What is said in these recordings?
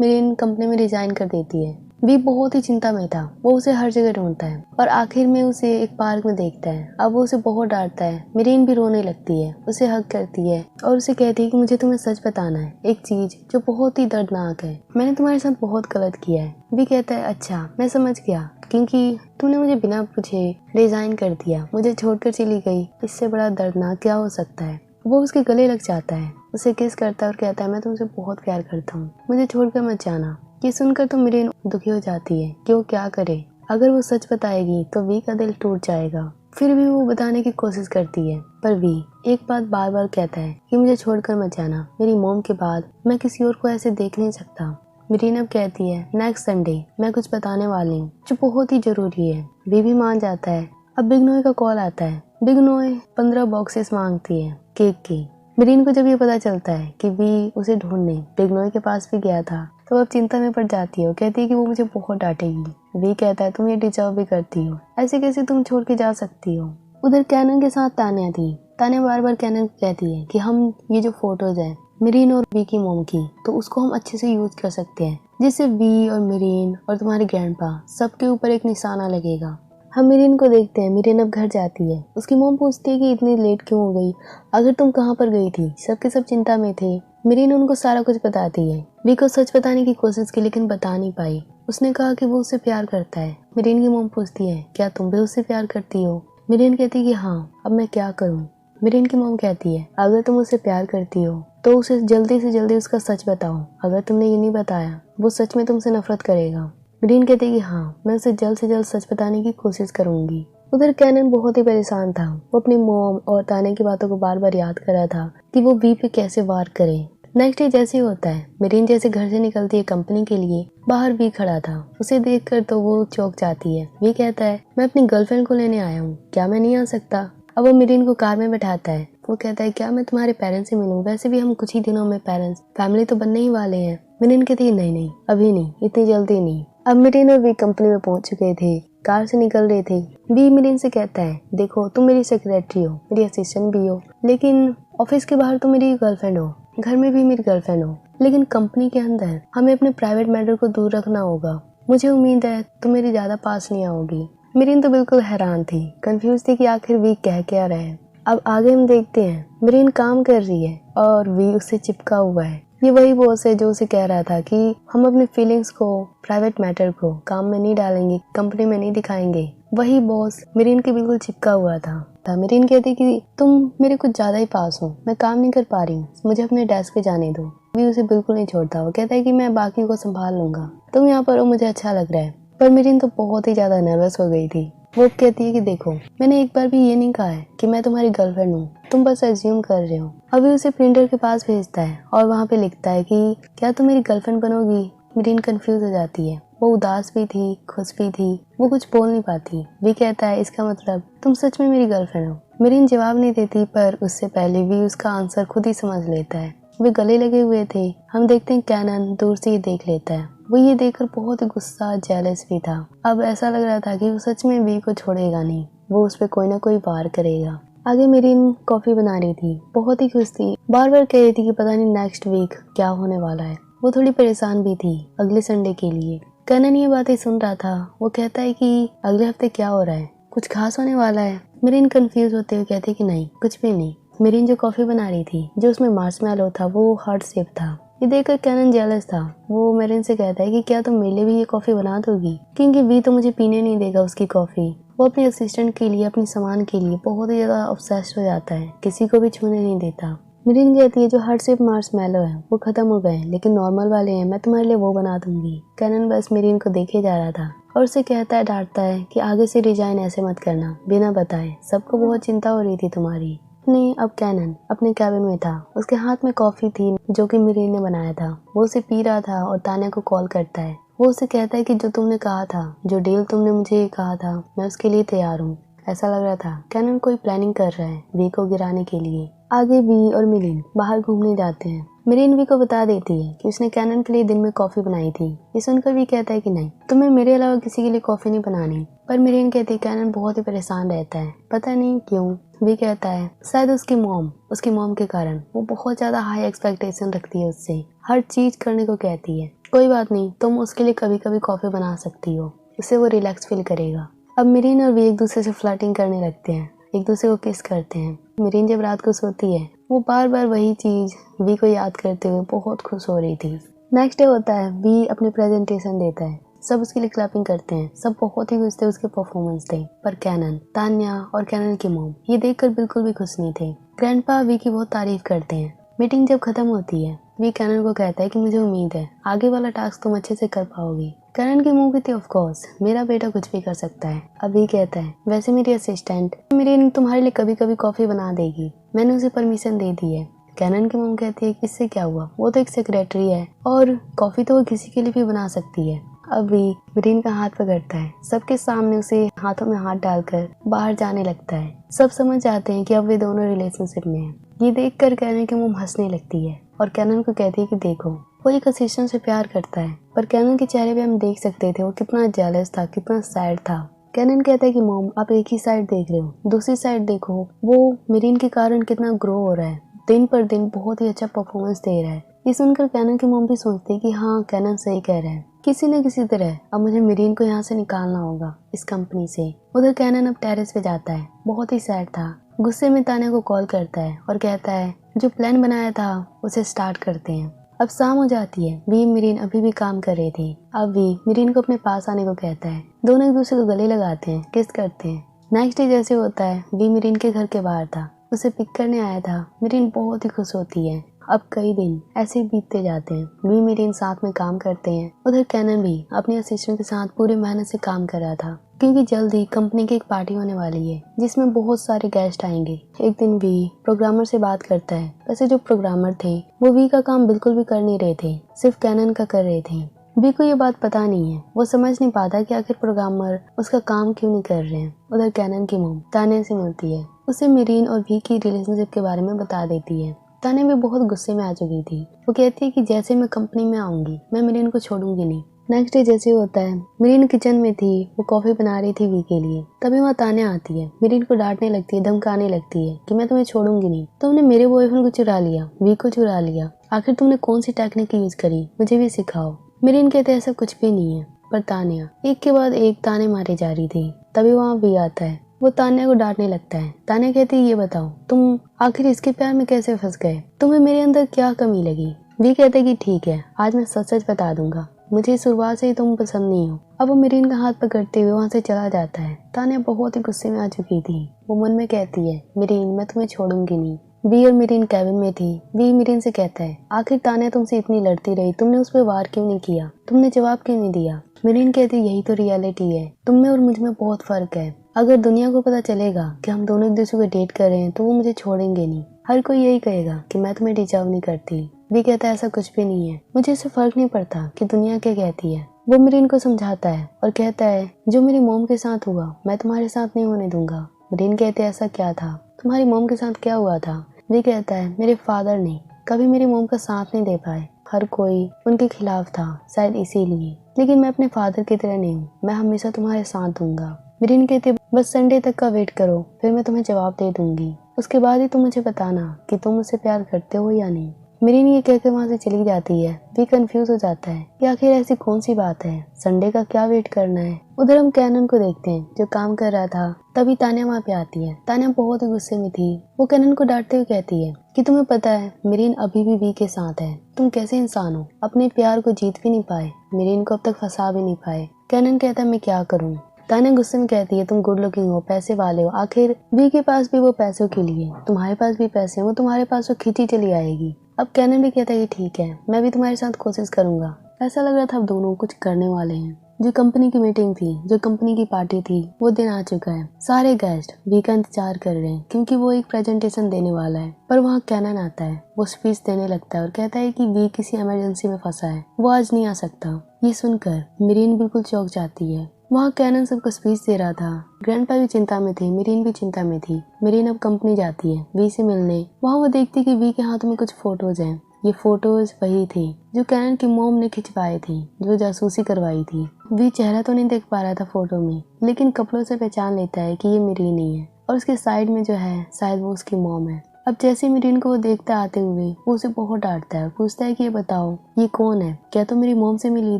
मिरीन company में resign कर देती है। वी बहुत ही चिंता में था। वो उसे हर जगह ढूंढता है और आखिर में उसे एक पार्क में देखता है। अब वो उसे बहुत डांटता है। मिरीन भी रोने लगती है, उसे हग करती है और उसे कहती है कि मुझे तुम्हें सच बताना है, एक चीज जो बहुत ही दर्दनाक है। मैंने तुम्हारे साथ बहुत गलत किया है। वी कहता है अच्छा मैं समझ गया, क्योंकि तुमने मुझे बिना पूछे रिजाइन कर दिया, मुझे छोड़कर चली गई। इससे बड़ा दर्दनाक क्या हो सकता है। वो उसके गले लग जाता है, उसे किस करता है और कहता है मैं तुमसे बहुत प्यार करता हूँ, मुझे छोड़कर मत जाना। ये सुनकर तो मिरीन दुखी हो जाती है कि वो क्या करे। अगर वो सच बताएगी तो वी का दिल टूट जाएगा। फिर भी वो बताने की कोशिश करती है, पर वी एक बात बार बार कहता है कि मुझे छोड़कर मत जाना, मेरी मॉम के बाद मैं किसी और को ऐसे देख नहीं सकता। मिरीन अब कहती है नेक्स्ट संडे मैं कुछ बताने वाली हूँ जो बहुत ही जरूरी है। वी भी मान जाता है। अब बिग नोए का कॉल आता है। बिग नोए 15 बॉक्सेस मांगती है केक की। मिरीन को जब ये पता चलता है कि वी उसे ढूंढने बिग नोए के पास भी गया था तो अब चिंता में पड़ जाती है। वो कहती है कि वो मुझे बहुत डांटेगी। वी कहता है तुम ये डिजर्व भी करती हो, ऐसे कैसे तुम छोड़ के जा सकती हो। उधर कैनन के साथ तान्या थी। तान्या बार बार कैनन को कहती है कि हम ये जो फोटोज है मिरीन और वी की मॉम की, तो उसको हम अच्छे से यूज कर सकते हैं, जिससे वी और मिरीन और तुम्हारे ग्रैंडपा सबके ऊपर एक निशाना लगेगा। हम मिरीन को देखते हैं। मिरीन अब घर जाती है। उसकी मॉम पूछती है कि इतनी लेट क्यों हो गई, आखिर तुम कहाँ पर गई थी। सबके सब चिंता में थे। मिरीन उनको सारा कुछ बताती है। वी को सच बताने की कोशिश की लेकिन बता नहीं पाई। उसने कहा कि वो उससे प्यार करता है। मिरीन की मॉम पूछती है क्या तुम भी उससे प्यार करती हो। मिरीन कहती है कि हाँ, अब मैं क्या करूँ। मिरीन की मॉम कहती है अगर तुम उससे प्यार करती हो तो उसे जल्दी से जल्दी उसका सच बताओ। अगर तुमने ये नहीं बताया वो सच में तुमसे नफरत करेगा। मिरीन कहती है कि हाँ, मैं उसे जल्द से जल्द सच बताने की कोशिश करूंगी। उधर कैनन बहुत ही परेशान था। वो अपनी मॉम और तान्या की बातों को बार बार याद कर रहा था कि वो वी पे कैसे वार करे। नेक्स्ट डे जैसे ही होता है, मिरीन जैसे घर से निकलती है कंपनी के लिए, बाहर वी खड़ा था। उसे देखकर तो वो चौंक जाती है। वी कहता है मैं अपनी गर्लफ्रेंड को लेने आया हूँ, क्या मैं नहीं आ सकता। अब वो मिरीन को कार में बैठाता है। वो कहता है क्या मैं तुम्हारे पेरेंट्स से मिलूं, वैसे भी हम कुछ ही दिनों में पेरेंट्स फैमिली तो बनने ही वाले हैं। मिरीन कहती है नहीं नहीं, अभी नहीं, इतनी जल्दी नहीं। अब मिरीन और वी कंपनी में पहुंच चुके थे, कार से निकल रहे थे। वी मिरीन से कहता है देखो तुम मेरी सेक्रेटरी हो, मेरी असिस्टेंट भी हो, लेकिन ऑफिस के बाहर तुम मेरी गर्लफ्रेंड हो, घर में भी मेरी गर्लफ्रेंड हो, लेकिन कंपनी के अंदर हमें अपने प्राइवेट मैटर को दूर रखना होगा। मुझे उम्मीद है तुम मेरी ज्यादा पास नहीं आओगी। मिरीन तो बिल्कुल हैरान थी, कंफ्यूज थी कि आखिर वी कह क्या रहा है। अब आगे हम देखते हैं मिरीन काम कर रही है और वी उससे चिपका हुआ है। ये वही बॉस है जो उसे कह रहा था कि हम अपने फीलिंग्स को, प्राइवेट मैटर को काम में नहीं डालेंगे, कंपनी में नहीं दिखाएंगे। वही बॉस मिरीन के बिल्कुल चिपका हुआ था। मिरीन कहती कि तुम मेरे कुछ ज्यादा ही पास हो, मैं काम नहीं कर पा रही हूँ, मुझे अपने डेस्क पे जाने दो। वी उसे बिल्कुल नहीं छोड़ता। वो कहता है कि मैं बाकी को संभाल लूंगा, तुम यहाँ पर हो, मुझे अच्छा लग रहा है। पर मिरीन तो बहुत ही ज्यादा नर्वस हो गई थी। वो कहती है कि देखो मैंने एक बार भी ये नहीं कहा है कि मैं तुम्हारी गर्लफ्रेंड हूँ, तुम बस अज्यूम कर रहे हो। अभी उसे प्रिंटर के पास भेजता है और वहाँ पे लिखता है कि क्या तुम मेरी गर्लफ्रेंड बनोगी। मिरीन कंफ्यूज हो जाती है। वो उदास भी थी, खुश भी थी, वो कुछ बोल नहीं पाती। वी कहता है इसका मतलब तुम सच में मेरी गर्लफ्रेंड हो। मिरीन जवाब नहीं देती, पर उससे पहले वी उसका आंसर खुद ही समझ लेता है। वे गले लगे हुए थे। हम देखते हैं कैनन दूर से ही देख लेता है। वो ये देखकर बहुत ही गुस्सा, जेलस भी था। अब ऐसा लग रहा था कि वो सच में वी को छोड़ेगा नहीं, वो उस पर कोई ना कोई वार करेगा। आगे मिरीन कॉफी बना रही थी, बहुत ही खुश थी, बार बार कह रही थी कि पता नहीं नेक्स्ट वीक क्या होने वाला है। वो थोड़ी परेशान भी थी अगले संडे के लिए। कैनन ये बातें सुन रहा था। वो कहता है कि अगले हफ्ते क्या हो रहा है, कुछ खास होने वाला है। मिरीन कंफ्यूज होते हुए कहती कि नहीं, कुछ भी नहीं। मिरीन जो कॉफी बना रही थी, जो उसमें मार्शमैलो था, वो हार्ट शेप था। ये देखकर कैनन जेलस था। वो मिरीन से कहता है कि क्या तुम मेरे लिए भी ये कॉफी बना दोगी, क्योंकि वी तो मुझे पीने नहीं देगा उसकी कॉफी। वो अपने असिस्टेंट के लिए, अपने सामान के लिए बहुत ही ज्यादा ऑब्सेस्ड हो जाता है, किसी को भी छूने नहीं देता। मिरीन कहती है जो हार्ट शेप मार्शमैलो है वो खत्म हो गए, लेकिन नॉर्मल वाले हैं, मैं तुम्हारे लिए वो बना दूंगी। कैनन बस मिरीन को देखे जा रहा था और उसे कहता है, डांटता है कि आगे से रिजाइन ऐसे मत करना बिना बताए, सबको बहुत चिंता हो रही थी तुम्हारी। नहीं, अब कैनन अपने कैबिन में था। उसके हाथ में कॉफी थी जो कि मिरीन ने बनाया था। वो उसे पी रहा था और तान्या को कॉल करता है। वो उसे कहता है कि जो तुमने कहा था, जो डील तुमने मुझे कहा था, मैं उसके लिए तैयार हूँ। ऐसा लग रहा था कैनन कोई प्लानिंग कर रहा है वी को गिराने के लिए। आगे वी और मिरीन बाहर घूमने जाते हैं। मिरीन वी को बता देती है कि उसने कैनन के लिए दिन में कॉफी बनाई थी। ये सुनकर वी कहता है कि नहीं, तुम्हें मेरे अलावा किसी के लिए कॉफी नहीं बनानी। पर मिरीन कहती है कैनन बहुत ही परेशान रहता है, पता नहीं क्यों। वी कहता है शायद उसकी मॉम के कारण। वो बहुत ज्यादा हाई एक्सपेक्टेशन रखती है उससे, हर चीज करने को कहती है। कोई बात नहीं, तुम उसके लिए कभी कभी कॉफ़ी बना सकती हो, उससे वो रिलैक्स फील करेगा। अब मिरीन और वी एक दूसरे से फ्लर्टिंग करने लगते हैं, एक दूसरे को किस करते हैं। मिरीन जब रात को सोती है वो बार बार वही चीज़ वी को याद करते हुए बहुत खुश हो रही थी। नेक्स्ट डे होता है, वी अपनी प्रेजेंटेशन देता है, सब उसके लिए क्लैपिंग करते हैं, सब बहुत ही खुश थे उसके परफॉर्मेंस थे। पर कैनन, तान्या और कैनन की मॉम ये देखकर बिल्कुल भी खुश नहीं थे। ग्रैंडपा वी की बहुत तारीफ करते हैं। मीटिंग जब खत्म होती है वी कैनन को कहता है कि मुझे उम्मीद है आगे वाला टास्क तुम अच्छे से कर पाओगी। कैनन की मुंह की थी, ऑफ कोर्स मेरा बेटा कुछ भी कर सकता है। अब वी कहता है, वैसे मेरी असिस्टेंट मेरी तुम्हारे लिए कभी कभी कॉफी बना देगी, मैंने उसे परमिशन दे दी है। कैनन की मॉम कहती है, इससे क्या हुआ, वो तो एक सेक्रेटरी है और कॉफी तो वो किसी के लिए भी बना सकती है। अब भी मिरीन का हाथ पकड़ता है, सबके सामने उसे हाथों में हाथ डालकर बाहर जाने लगता है। सब समझ जाते हैं कि अब वे दोनों रिलेशनशिप में हैं। ये देखकर कैनन की मॉम हंसने लगती है और कैनन को कहती है कि देखो वो एक असिस्टेंट से प्यार करता है। पर कैनन के चेहरे पे हम देख सकते थे वो कितना जेलस था, कितना सैड था। कैनन कहता है कि मॉम आप एक ही साइड देख रहे हो, दूसरी साइड देखो वो मिरीन के कारण कितना ग्रो हो रहा है, दिन पर दिन बहुत ही अच्छा परफॉर्मेंस दे रहा है। ये सुनकर कैनन की मॉम भी सोचती है कि हाँ कैनन सही कह रहा है, किसी न किसी तरह अब मुझे मिरीन को यहाँ से निकालना होगा इस कंपनी से। उधर कैनन अब टेरेस पे जाता है, बहुत ही सैड था। गुस्से में तान्या को कॉल करता है और कहता है जो प्लान बनाया था उसे स्टार्ट करते हैं। अब शाम हो जाती है, वी मिरीन अभी भी काम कर रहे थे। अब वी मिरीन को अपने पास आने को कहता है, दोनों एक दूसरे को गले लगाते हैं, किस करते हैं। नेक्स्ट डे जैसे होता है, वी मिरीन के घर के बाहर था, उसे पिक करने आया था। मिरीन बहुत ही खुश होती है। अब कई दिन ऐसे बीतते जाते हैं, वी मिरीन साथ में काम करते हैं। उधर कैनन भी अपने असिस्टेंट के साथ पूरी मेहनत से काम कर रहा था, क्योंकि जल्द ही कंपनी की एक पार्टी होने वाली है जिसमें बहुत सारे गेस्ट आएंगे। एक दिन वी प्रोग्रामर से बात करता है। वैसे जो प्रोग्रामर थे वो वी का काम बिल्कुल भी कर नहीं रहे थे, सिर्फ कैनन का कर रहे थे। वी को ये बात पता नहीं है, वो समझ नहीं पाता कि आखिर प्रोग्रामर उसका काम क्यों नहीं कर रहे हैं। उधर कैनन की मॉम तान्या से मिलती है, उसे मिरीन और वी की रिलेशनशिप के बारे में बता देती है। तान्या भी बहुत गुस्से में आ चुकी थी। वो कहती है कि जैसे मैं कंपनी में आऊंगी मैं मिरीन को छोड़ूंगी नहीं। नेक्स्ट डे जैसे होता है, मिरीन किचन में थी, वो कॉफी बना रही थी वी के लिए। तभी वहाँ तान्या आती है, मिरीन को डांटने लगती है, धमकाने लगती है कि मैं तुम्हें छोड़ूंगी नहीं, तुमने मेरे बॉयफ्रेंड को चुरा लिया, वी को चुरा लिया, आखिर तुमने कौन सी टेक्निक यूज करी, मुझे भी सिखाओ। मिरीन कहते ऐसा कुछ भी नहीं है। पर तान्या एक के बाद एक ताने मारे जा रही थी। तभी वहाँ वी आता है, वो तान्या को डांटने लगता है। तान्या कहती है, ये बताओ तुम आखिर इसके प्यार में कैसे फंस गए, तुम्हें मेरे अंदर क्या कमी लगी। वी कहते है कि ठीक है, आज मैं सच सच बता दूंगा, मुझे शुरुआत से ही तुम पसंद नहीं हो। अब वो मिरीन का हाथ पकड़ते हुए वहाँ से चला जाता है। तान्या बहुत ही गुस्से में आ चुकी थी। वो मन में कहती है, मिरीन मैं तुम्हें छोड़ूंगी नहीं। वी और मिरीन कैबिन में थी। वी मिरीन से कहता है, आखिर तान्या तुमसे इतनी लड़ती रही, तुमने उस पर वार क्यों नहीं किया, तुमने जवाब क्यों नहीं दिया। मिरीन कहती यही तो रियलिटी है, तुम में और मुझ में बहुत फर्क है। अगर दुनिया को पता चलेगा कि हम दोनों एक दूसरे को डेट कर रहे हैं तो वो मुझे छोड़ेंगे नहीं, हर कोई यही कहेगा कि मैं तुम्हें डिजर्व नहीं करती। वी कहता है ऐसा कुछ भी नहीं है, मुझे इससे फर्क नहीं पड़ता कि दुनिया क्या कहती है। वो मिरीन को समझाता है और कहता है जो मेरी मॉम के साथ हुआ मैं तुम्हारे साथ नहीं होने दूंगा। मिरीन कहते ऐसा क्या था, तुम्हारी मॉम के साथ क्या हुआ था। वी कहता है मेरे फादर ने कभी मेरी मॉम का साथ नहीं दे पाए, हर कोई उनके खिलाफ था, शायद इसीलिए, लेकिन मैं अपने फादर की तरह नहीं हूँ, मैं हमेशा तुम्हारे साथ दूंगा। मिरीन कहती बस संडे तक का वेट करो, फिर मैं तुम्हें जवाब दे दूंगी, उसके बाद ही तुम मुझे बताना कि तुम मुझसे प्यार करते हो या नहीं। मिरीन ये कहकर वहाँ से चली जाती है। वी कंफ्यूज हो जाता है कि आखिर ऐसी कौन सी बात है, संडे का क्या वेट करना है। उधर हम कैनन को देखते हैं जो काम कर रहा था। तभी तान्या वहाँ पे आती है। तान्या बहुत ही गुस्से में थी। वो कैनन को डांटते हुए कहती है कि तुम्हें पता है मिरीन अभी भी वी के साथ है, तुम कैसे इंसान हो, अपने प्यार को जीत भी नहीं पाए, मिरीन को अब तक फंसा भी नहीं पाए। कैनन कहता है मैं क्या करूँ। तान्या गुस्से में कहती है तुम गुड लुकिंग हो, पैसे वाले हो, आखिर वी के पास भी वो पैसों के लिए, तुम्हारे पास भी पैसे हैं, वो तुम्हारे पास वो खींची चली आएगी। अब कैनन भी कहता है कि ठीक है, मैं भी तुम्हारे साथ कोशिश करूंगा। ऐसा लग रहा था अब दोनों कुछ करने वाले हैं। जो कंपनी की मीटिंग थी, जो कंपनी की पार्टी थी, वो दिन आ चुका है। सारे गेस्ट वी का इंतजार कर रहे हैं क्योंकि वो एक प्रेजेंटेशन देने वाला है। पर वहाँ कैनन आता है, वो स्पीच देने लगता है और कहता है कि वी किसी इमरजेंसी में फंसा है, वो आज नहीं आ सकता। ये सुनकर मिरीन बिल्कुल चौंक जाती है। वहाँ कैनन सबको स्पीच दे रहा था। ग्रैंडपा भी चिंता में थे, मिरीन भी चिंता में थी। मिरीन अब कंपनी जाती है वी से मिलने। वहाँ वो देखती कि वी के हाथ में कुछ फोटोज हैं। ये फोटोज वही थी जो कैनन की मॉम ने खिंचवाई थी, जो जासूसी करवाई थी। वी चेहरा तो नहीं देख पा रहा था फोटो में, लेकिन कपड़ों से पहचान लेता है कि ये मिरीन ही है और उसके साइड में जो है शायद वो उसकी मॉम है। अब जैसे मिरीन को वो देखता आते हुए वो उसे बहुत डांटता है, पूछता है कि ये बताओ ये कौन है, क्या तुम मेरी मॉम से मिली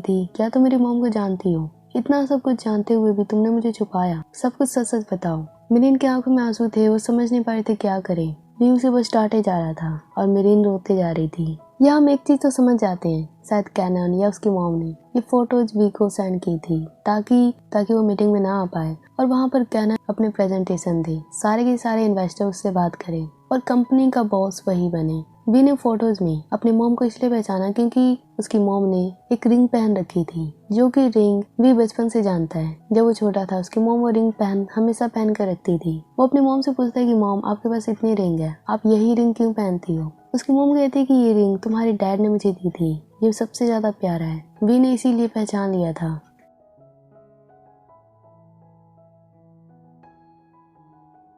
थी, क्या तुम मेरी मॉम को जानती हो, इतना सब कुछ जानते हुए भी तुमने मुझे छुपाया, सब कुछ सच सच बताओ। मिरीन की आंखों में आंसू थे, वो समझ नहीं पा रहे थे क्या करे। वी उसे बस डांटे जा रहा था और मिरीन रोते जा रही थी। यहाँ हम एक चीज तो समझ जाते हैं, शायद कैनन या उसकी मॉम ने ये फोटोज वी को सेंड की थी ताकि वो मीटिंग में ना आ पाए और वहाँ पर कैनन अपने प्रेजेंटेशन दे, सारे के सारे इन्वेस्टर उससे बात करें और कंपनी का बॉस वही बने। वी ने फोटोज में अपनी मॉम को इसलिए पहचाना क्योंकि उसकी मॉम ने एक रिंग पहन रखी थी, जो कि रिंग वी बचपन से जानता है। जब वो छोटा था उसकी मॉम वो रिंग हमेशा पहन कर रखती थी। वो अपनी मॉम से पूछता है कि मॉम आपके पास इतनी रिंग है, आप यही रिंग क्यों पहनती हो। उसकी मॉम कहती है कि ये रिंग तुम्हारे डैड ने मुझे दी थी, ये सबसे ज्यादा प्यारा है। वी ने इसीलिए पहचान लिया था